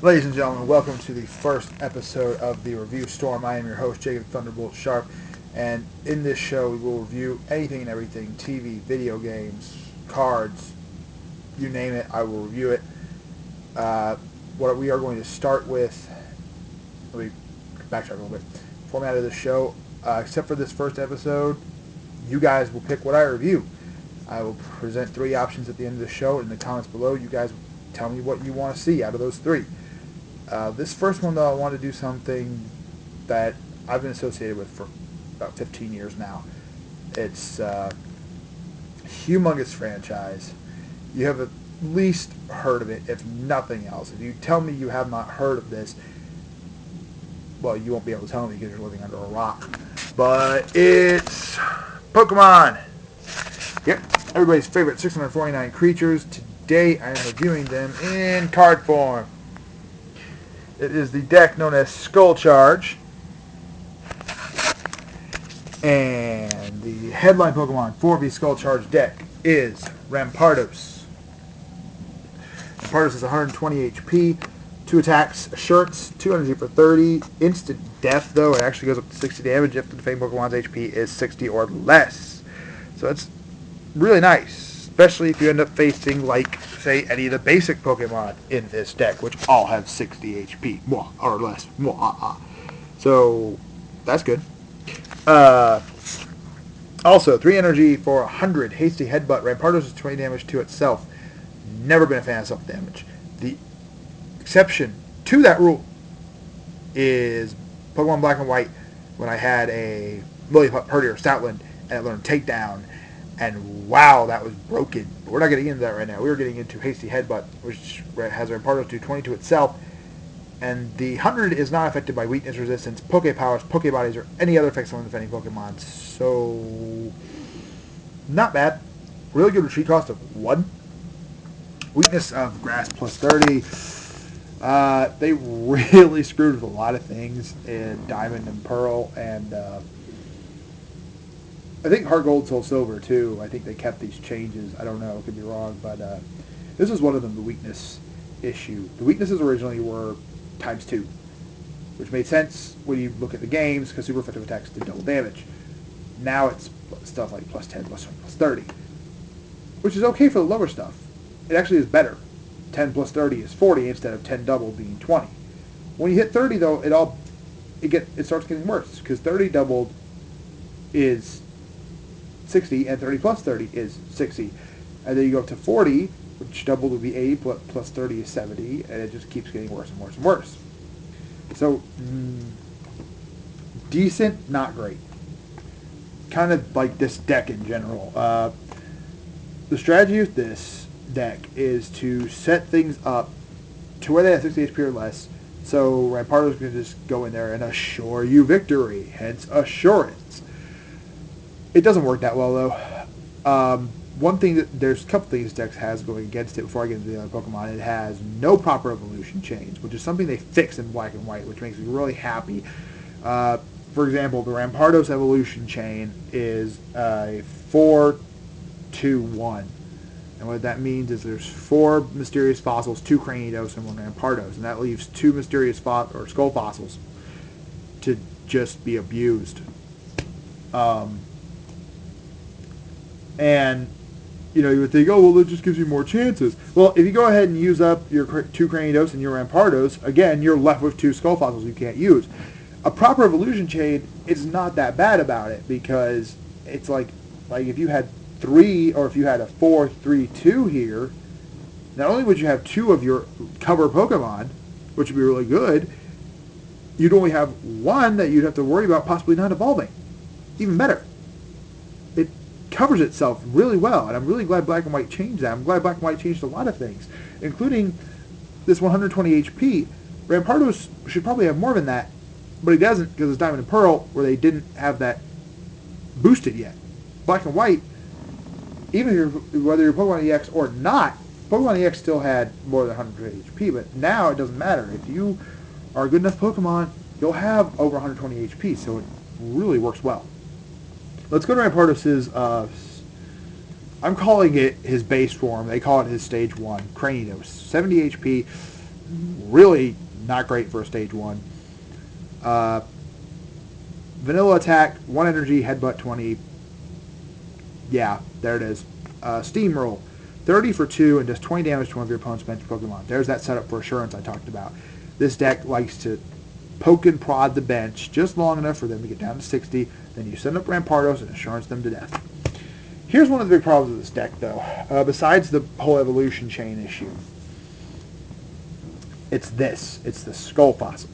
Ladies and gentlemen, welcome to the first episode of the Review Storm. I am your host, Jacob Thunderbolt Sharp, and in this show we will review anything and everything, TV, video games, cards, you name it, I will review it. What we are going to start with, let me backtrack a little bit. Format of the show, except for this first episode, you guys will pick what I review. I will present three options at the end of the show. In the comments below, you guys tell me what you want to see out of those three. This first one, though, I want to do something that I've been associated with for about 15 years now. It's a humongous franchise. You have at least heard of it, if nothing else. If you tell me you have not heard of this, well, you won't be able to tell me because you're living under a rock. But it's Pokemon. Yep, everybody's favorite 649 creatures. Today I am reviewing them in card form. It is the deck known as Skull Charge. And the headline Pokemon for the Skull Charge deck is Rampardos. Rampardos is 120 HP, 2 attacks, assurance, 2 energy for 30, instant death though. It actually goes up to 60 damage if the defending Pokemon's HP is 60 or less. So it's really nice, especially if you end up facing, like, say, any of the basic Pokemon in this deck, which all have 60 HP, or less. So, that's good. Also, 3 energy for 100, Hasty Headbutt. Rampardos is 20 damage to itself. Never been a fan of self-damage. The exception to that rule is Pokemon Black and White, when I had a Lillipup, Herdier, Stoutland, and I learned Takedown. And wow, that was broken. But we're not getting into that right now. We were getting into Hasty Headbutt, which has Rampardos do 20 to itself. And the 100 is not affected by weakness, resistance, Poke Powers, Poke Bodies, or any other effects on the defending Pokemon. So, not bad. Really good retreat cost of 1. Weakness of Grass plus 30. They really screwed with a lot of things in Diamond and Pearl, and I think Heart Gold, Soul Silver, too. I think they kept these changes. I don't know. Could be wrong. But this is one of them, the weakness issue. The weaknesses originally were times 2, which made sense when you look at the games, because super effective attacks did double damage. Now it's stuff like plus 10, plus 20, plus 30, which is okay for the lower stuff. It actually is better. 10 plus 30 is 40 instead of 10 doubled being 20. When you hit 30, though, it starts getting worse, because 30 doubled is 60, and 30 plus 30 is 60. And then you go up to 40, which doubled would be 80, plus 30 is 70, and it just keeps getting worse and worse and worse. So, decent, not great. Kind of like this deck in general. The strategy with this deck is to set things up to where they have 60 HP or less, so Rampardos can just go in there and assure you victory, hence assurance. It doesn't work that well, though. There's a couple things Dex has going against it before I get into the other Pokemon. It has no proper evolution chains, which is something they fixed in Black and White, which makes me really happy. For example, the Rampardos evolution chain is a 4-2-1. And what that means is there's 4 mysterious fossils, 2 Cranidos, and 1 Rampardos. And that leaves 2 mysterious skull fossils to just be abused. And, you would think, oh, well, it just gives you more chances. Well, if you go ahead and use up your 2 Cranidos and your Rampardos, again, you're left with 2 skull fossils you can't use. A proper evolution chain is not that bad about it, because it's like if you had 3, or if you had a 4-3-2 here, not only would you have 2 of your cover Pokemon, which would be really good, you'd only have 1 that you'd have to worry about possibly not evolving. Even better. It covers itself really well, and I'm really glad Black and White changed that. I'm glad Black and White changed a lot of things, including this 120 HP. Rampardos should probably have more than that, but he doesn't, because it's Diamond and Pearl, where they didn't have that boosted yet. Black and White, even whether you're Pokemon EX or not, Pokemon EX still had more than 120 HP, but now it doesn't matter. If you are a good enough Pokemon, you'll have over 120 HP, so it really works well. Let's go to Rampardos' I'm calling it his base form. They call it his stage 1, Cranidos. 70 HP, really not great for a stage 1. Vanilla attack, 1 energy, headbutt 20. Yeah, there it is. Steamroll, 30 for 2 and does 20 damage to one of your opponent's bench Pokemon. There's that setup for Assurance I talked about. This deck likes to poke and prod the bench just long enough for them to get down to 60. Then you send up Rampardos and Assurance them to death. Here's one of the big problems with this deck, though. Besides the whole evolution chain issue, it's this. It's the Skull Fossil.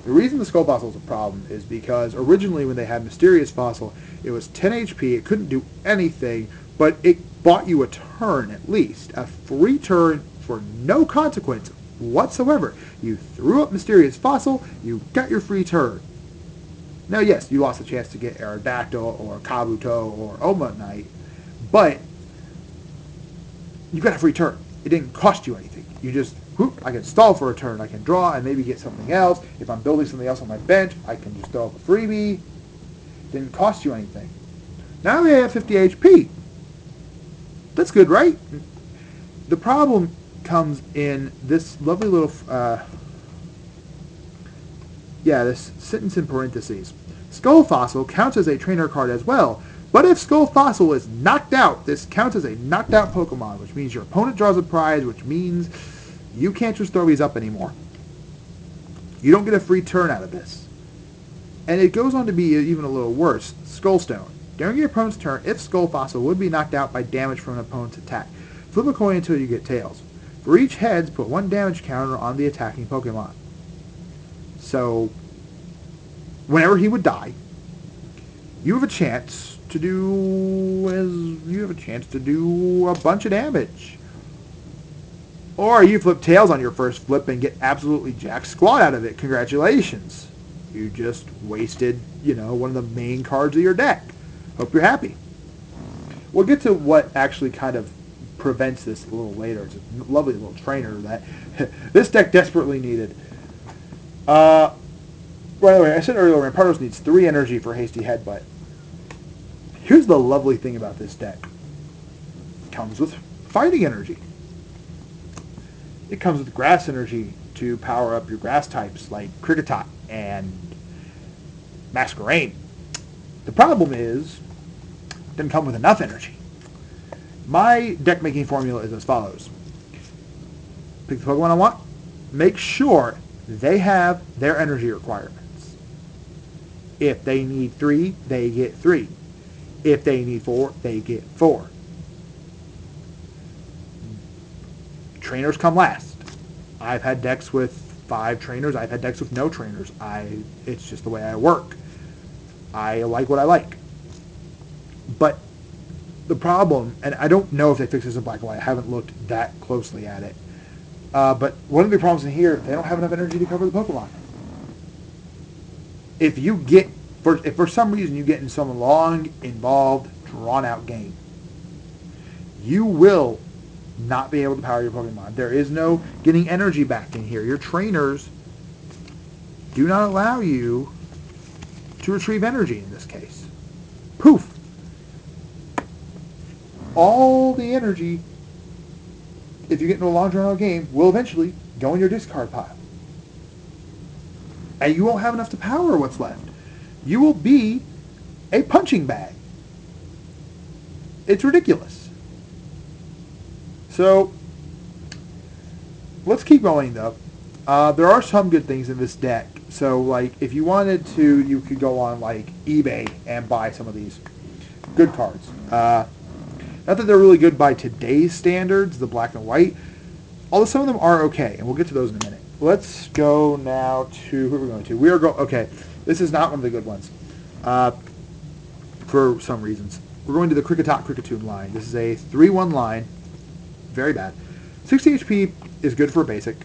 The reason the Skull Fossil is a problem is because originally when they had Mysterious Fossil, it was 10 HP, it couldn't do anything, but it bought you a turn at least. A free turn for no consequence whatsoever. You threw up Mysterious Fossil, you got your free turn. Now yes, you lost a chance to get Aerodactyl or Kabuto or Omanyte, but you got a free turn. It didn't cost you anything. You just, whoop, I can stall for a turn. I can draw and maybe get something else. If I'm building something else on my bench, I can just throw up a freebie. Didn't cost you anything. Now we have 50 HP. That's good, right? The problem comes in this lovely little, this sentence in parentheses. Skull Fossil counts as a trainer card as well, but if Skull Fossil is knocked out, this counts as a knocked out Pokemon, which means your opponent draws a prize, which means you can't just throw these up anymore. You don't get a free turn out of this. And it goes on to be even a little worse. Skullstone. During your opponent's turn, if Skull Fossil would be knocked out by damage from an opponent's attack, flip a coin until you get tails. For each heads, put 1 damage counter on the attacking Pokemon. So, whenever he would die, you have a chance to do a bunch of damage. Or you flip tails on your first flip and get absolutely jack squat out of it. Congratulations. You just wasted, one of the main cards of your deck. Hope you're happy. We'll get to what actually kind of prevents this a little later. It's a lovely little trainer that this deck desperately needed. By the way, I said earlier, Rampardos needs 3 energy for Hasty Headbutt. Here's the lovely thing about this deck. It comes with fighting energy. It comes with grass energy to power up your grass types like Kricketot and Masquerain. The problem is, it doesn't come with enough energy. My deck making formula is as follows. Pick the Pokemon I want. Make sure they have their energy requirements. If they need 3, they get 3. If they need 4, they get 4. Trainers come last. I've had decks with 5 trainers. I've had decks with no trainers. It's just the way I work. I like what I like. But the problem, and I don't know if they fix this in Black and White. I haven't looked that closely at it. But one of the problems in here, they don't have enough energy to cover the Pokemon. If for some reason you get in some long, involved, drawn-out game, you will not be able to power your Pokemon. There is no getting energy back in here. Your trainers do not allow you to retrieve energy in this case. Poof! All the energy, if you get into a long drawn-out game, will eventually go in your discard pile. And you won't have enough to power what's left. You will be a punching bag. It's ridiculous. So, let's keep going though. There are some good things in this deck. So, like, if you wanted to, you could go on, like, eBay and buy some of these good cards. Not that they're really good by today's standards, the Black and White, although some of them are okay, and we'll get to those in a minute. Let's go now to, who are we going to? Okay, this is not one of the good ones, for some reasons. We're going to the Kricketot Kricketune line. This is a 3-1 line, very bad. 60 HP is good for a basic,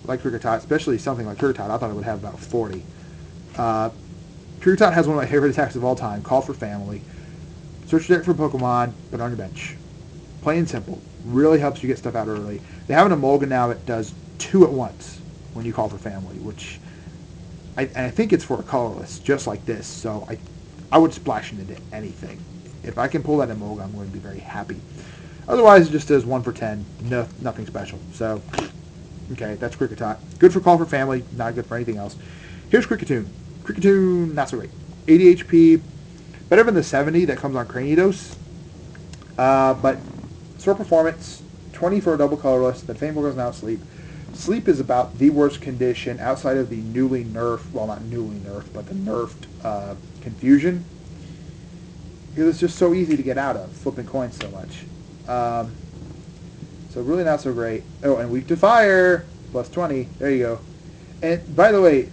like Kricketot, especially something like Kricketot. I thought it would have about 40. Kricketot has one of my favorite attacks of all time, Call for Family. Search your deck for Pokemon, put it on your bench. Plain and simple. Really helps you get stuff out early. They have an Emolga now that does 2 at once when you call for Family, which I think it's for a colorless, just like this. So I would splash into anything. If I can pull that Emolga, I'm going to be very happy. Otherwise, it just does 1 for 10. No, nothing special. So Okay, that's Kricketot. Good for Call for Family, not good for anything else. Here's Kricketune. Kricketune, not so great. 80 HP, better than the 70 that comes on Cranidos. But Sword Performance, 20 for a double colorless. The Defending Pokemon is now Sleep. Sleep is about the worst condition outside of the newly nerfed, well, not newly nerfed, but the nerfed Confusion. Because it's just so easy to get out of, flipping coins so much. So really not so great. Oh, and Weak to Fire, plus 20. There you go. And by the way,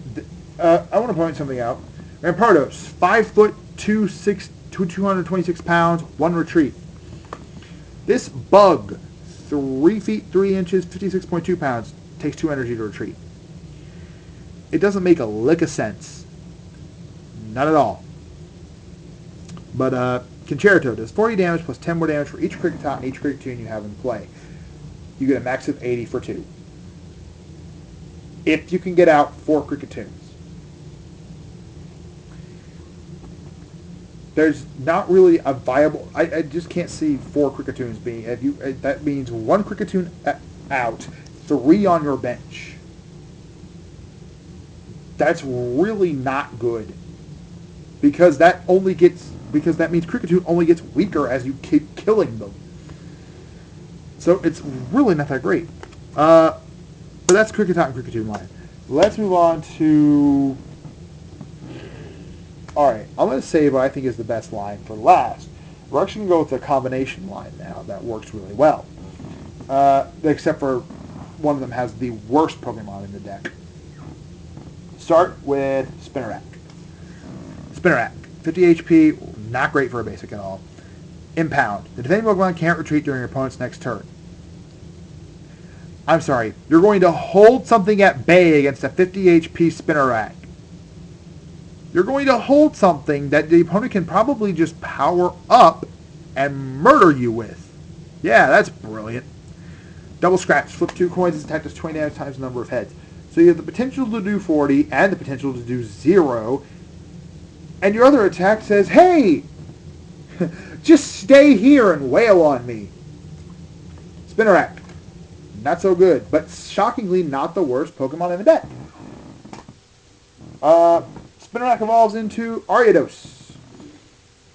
I want to point something out. Rampardos, 5 foot, 226 pounds, 1 retreat. This bug, 3 feet 3 inches, 56.2 pounds, takes 2 energy to retreat. It doesn't make a lick of sense. Not at all. But Concerto does 40 damage plus 10 more damage for each Kricketot and each Kricketune you have in play. You get a max of 80 for 2. If you can get out 4 Kricketoons. There's not really a viable... I just can't see 4 Kricketoons being... that means 1 Kricketune out, 3 on your bench. That's really not good. Because that only gets... Because that means Kricketune only gets weaker as you keep killing them. So it's really not that great. But that's Kricketot and Kricketune line. Let's move on to... Alright, I'm going to save what I think is the best line for last. We're actually going to go with the combination line now. That works really well. Except for one of them has the worst Pokemon in the deck. Start with Spinarak. Spinarak, 50 HP, not great for a basic at all. Impound. The defending Pokemon can't retreat during your opponent's next turn. I'm sorry. You're going to hold something at bay against a 50 HP Spinarak. You're going to hold something that the opponent can probably just power up and murder you with. Yeah, that's brilliant. Double scratch. Flip 2 coins. Its attack does 20 damage times the number of heads. So you have the potential to do 40 and the potential to do 0. And your other attack says, hey, just stay here and wail on me. Spinarak. Not so good, but shockingly not the worst Pokemon in the deck. Spinarak evolves into Ariados.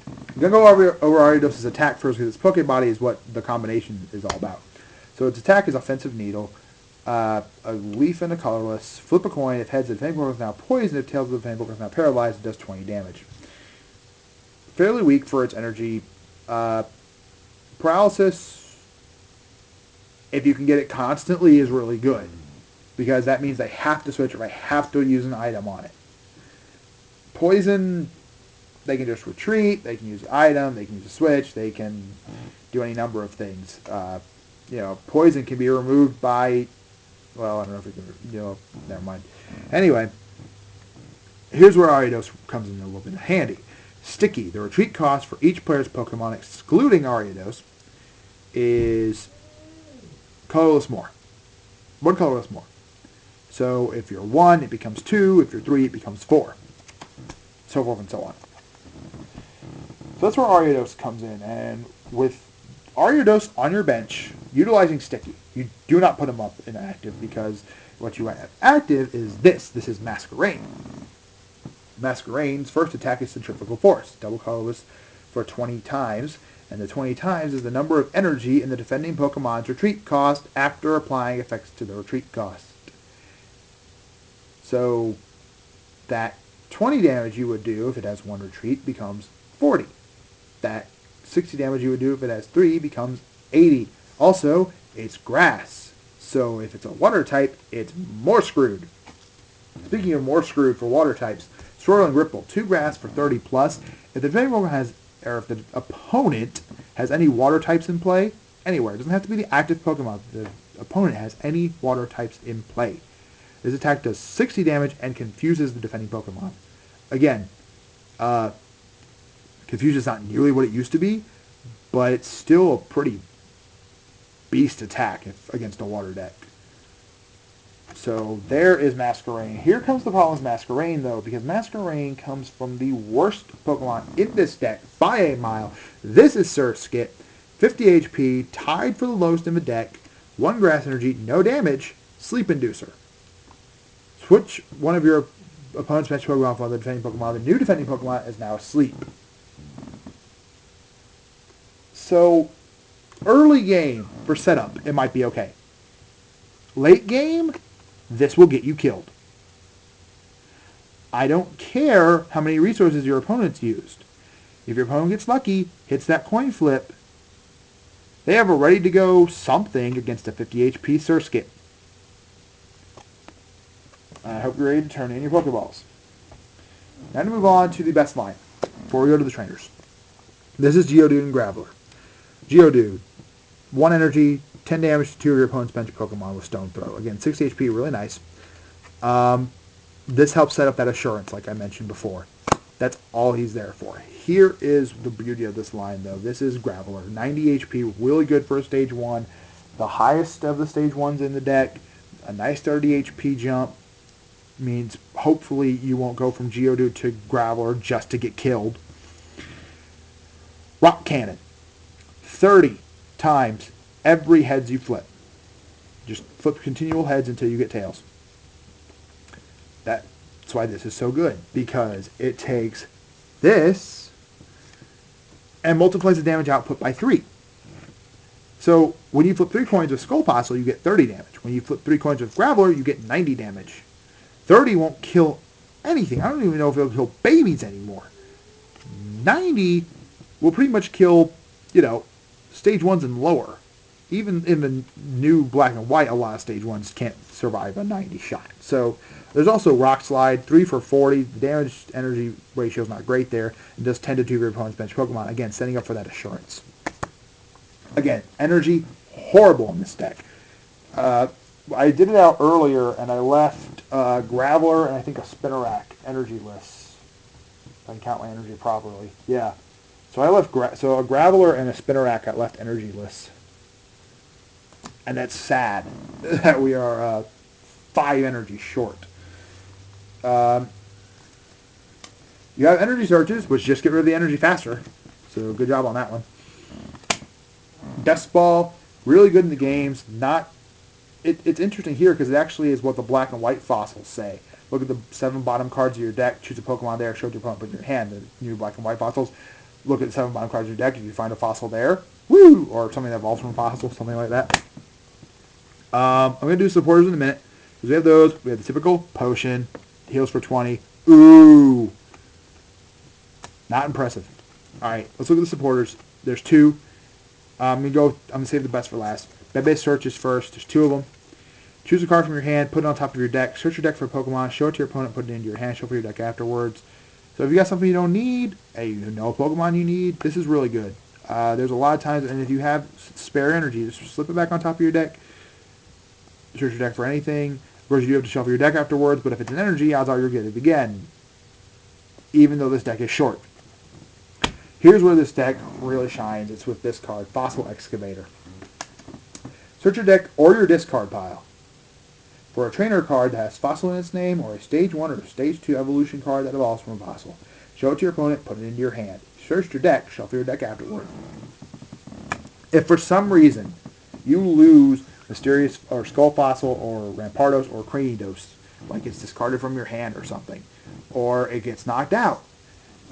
I'm going to go over Ariados' attack first because its Pokebody is what the combination is all about. So its attack is Offensive Needle, a leaf and a colorless. Flip a coin. If heads, the defending Pokemon is now poisoned. If tails, the defending Pokemon is now paralyzed. It does 20 damage. Fairly weak for its energy. Paralysis, if you can get it constantly, is really good. Because that means they have to switch or they have to use an item on it. Poison, they can just retreat, they can use an item, they can use a switch, they can do any number of things. Poison can be removed by, well, I don't know if it can, never mind. Anyway, here's where Ariados comes in a little bit handy. Sticky, the retreat cost for each player's Pokemon, excluding Ariados, is colorless more. 1 colorless more. So if you're 1, it becomes 2. If you're 3, it becomes 4. So forth and so on. So that's where Ariados comes in. And with Ariados on your bench, utilizing Sticky, you do not put him up in active because what you have active is this. This is Masquerain. Masquerain's first attack is Centrifugal Force. Double colorless for 20 times. And the 20 times is the number of energy in the defending Pokemon's retreat cost after applying effects to the retreat cost. So that 20 damage you would do if it has 1 retreat becomes 40. That 60 damage you would do if it has 3 becomes 80. Also, it's grass. So if it's a water type, it's more screwed. Speaking of more screwed for water types, Swirling Ripple, 2 grass for 30 plus. If the defending Pokemon has, or if the opponent has any water types in play, anywhere, it doesn't have to be the active Pokemon. The opponent has any water types in play. This attack does 60 damage and confuses the defending Pokemon. Again, Confusion is not nearly what it used to be, but it's still a pretty beast attack against a water deck. So there is Masquerain. Here comes the problem with Masquerain, though, because Masquerain comes from the worst Pokemon in this deck by a mile. This is Surskit, 50 HP, tied for the lowest in the deck, 1 grass energy, no damage, Sleep Inducer. Switch one of your opponent's bench Pokemon from the defending Pokemon. The new defending Pokemon is now asleep. So, early game for setup, it might be okay. Late game, this will get you killed. I don't care how many resources your opponent's used. If your opponent gets lucky, hits that coin flip, they have a ready-to-go something against a 50 HP Surskit. I hope you're ready to turn in your Pokeballs. Now to move on to the best line before we go to the trainers. This is Geodude and Graveler. Geodude, 1 energy, 10 damage to 2 of your opponent's bench Pokemon with Stone Throw. Again, 60 HP, really nice. This helps set up that assurance, like I mentioned before. That's all he's there for. Here is the beauty of this line, though. This is Graveler, 90 HP, really good for a Stage 1. The highest of the Stage 1s in the deck. A nice 30 HP jump means hopefully you won't go from Geodude to Graveler just to get killed. Rock Cannon, 30 times every heads you flip. Just flip continual heads until you get tails. That's why this is so good, because it takes this and multiplies the damage output by 3. So when you flip 3 coins with Skull Fossil, you get 30 damage. When you flip 3 coins with Graveler, you get 90 damage. 30 won't kill anything. I don't even know if it'll kill babies anymore. 90 will pretty much kill, Stage 1s and lower. Even in the new Black and White, a lot of Stage 1s can't survive a 90 shot. So there's also Rock Slide, 3 for 40. The damage energy ratio is not great there. It does 10 to 2 of your opponent's bench Pokemon. Again, setting up for that assurance. Again, energy, horrible in this deck. I did it out earlier, and I left Graveler and I think a Spinarak energy-less. If I can count my energy properly. Yeah. So I left a Graveler and a Spinarak I left energy-less. And that's sad that we are 5 energy short. You have energy searches, which just get rid of the energy faster. So good job on that one. Dust Ball, really good in the games. It's interesting here because it actually is what the Black and White fossils say. Look at the 7 bottom cards of your deck. Choose a Pokemon there. Show it to your opponent. Put it in your hand. The new Black and White fossils. Look at the 7 bottom cards of your deck. If you find a fossil there, woo! Or something that evolves from a fossil, something like that. I'm going to do supporters in a minute. Because we have those. We have the typical Potion. Heals for 20. Ooh! Not impressive. Alright, let's look at the supporters. There's 2. I'm going to save the best for last. Bebe searches first. There's 2 of them. Choose a card from your hand, put it on top of your deck. Search your deck for a Pokemon, show it to your opponent, put it into your hand, shuffle your deck afterwards. So if you got something you don't need, hey, you know a Pokemon you need, this is really good. There's a lot of times, and if you have spare energy, just slip it back on top of your deck. Search your deck for anything. Of course, you do have to shuffle your deck afterwards, but if it's an energy, odds are you'll get it again, even though this deck is short. Here's where this deck really shines. It's with this card, Fossil Excavator. Search your deck or your discard pile for a trainer card that has Fossil in its name, or a Stage 1 or Stage 2 evolution card that evolves from a Fossil. Show it to your opponent, put it into your hand. Search your deck, shuffle your deck afterward. If for some reason you lose Mysterious or Skull Fossil or Rampardos or Cranidos, like it's discarded from your hand or something, or it gets knocked out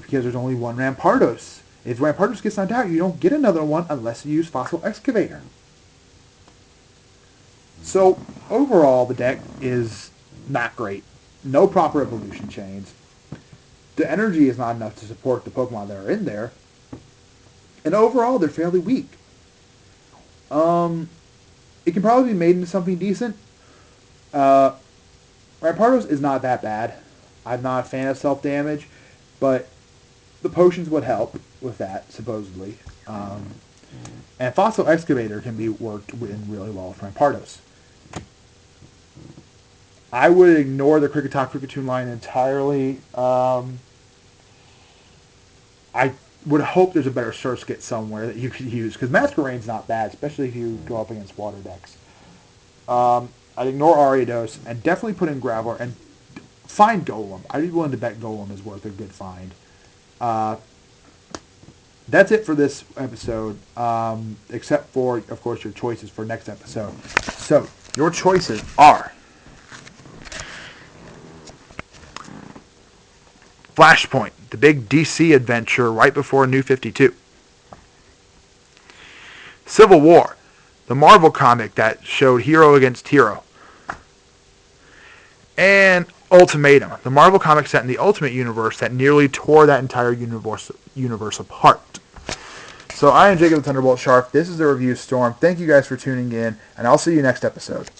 because there's only one Rampardos. If Rampardos gets knocked out, you don't get another one unless you use Fossil Excavator. So, overall, the deck is not great. No proper evolution chains. The energy is not enough to support the Pokemon that are in there. And overall, they're fairly weak. It can probably be made into something decent. Rampardos is not that bad. I'm not a fan of self-damage, but the potions would help with that, supposedly. And Fossil Excavator can be worked in really well with Rampardos. I would ignore the Kricketot Kricketune line entirely. I would hope there's a better Surskit somewhere that you could use, because Masquerade's not bad, especially if you go up against water decks. I'd ignore Ariados and definitely put in Graveler and find Golem. I'd be willing to bet Golem is worth a good find. That's it for this episode, except for, of course, your choices for next episode. So, Your choices are Flashpoint, the big DC adventure right before New 52. Civil War, the Marvel comic that showed hero against hero. And Ultimatum, the Marvel comic set in the Ultimate Universe that nearly tore that entire universe apart. So I am Jacob the Thunderbolt Sharp. This is the Review Storm. Thank you guys for tuning in, and I'll see you next episode.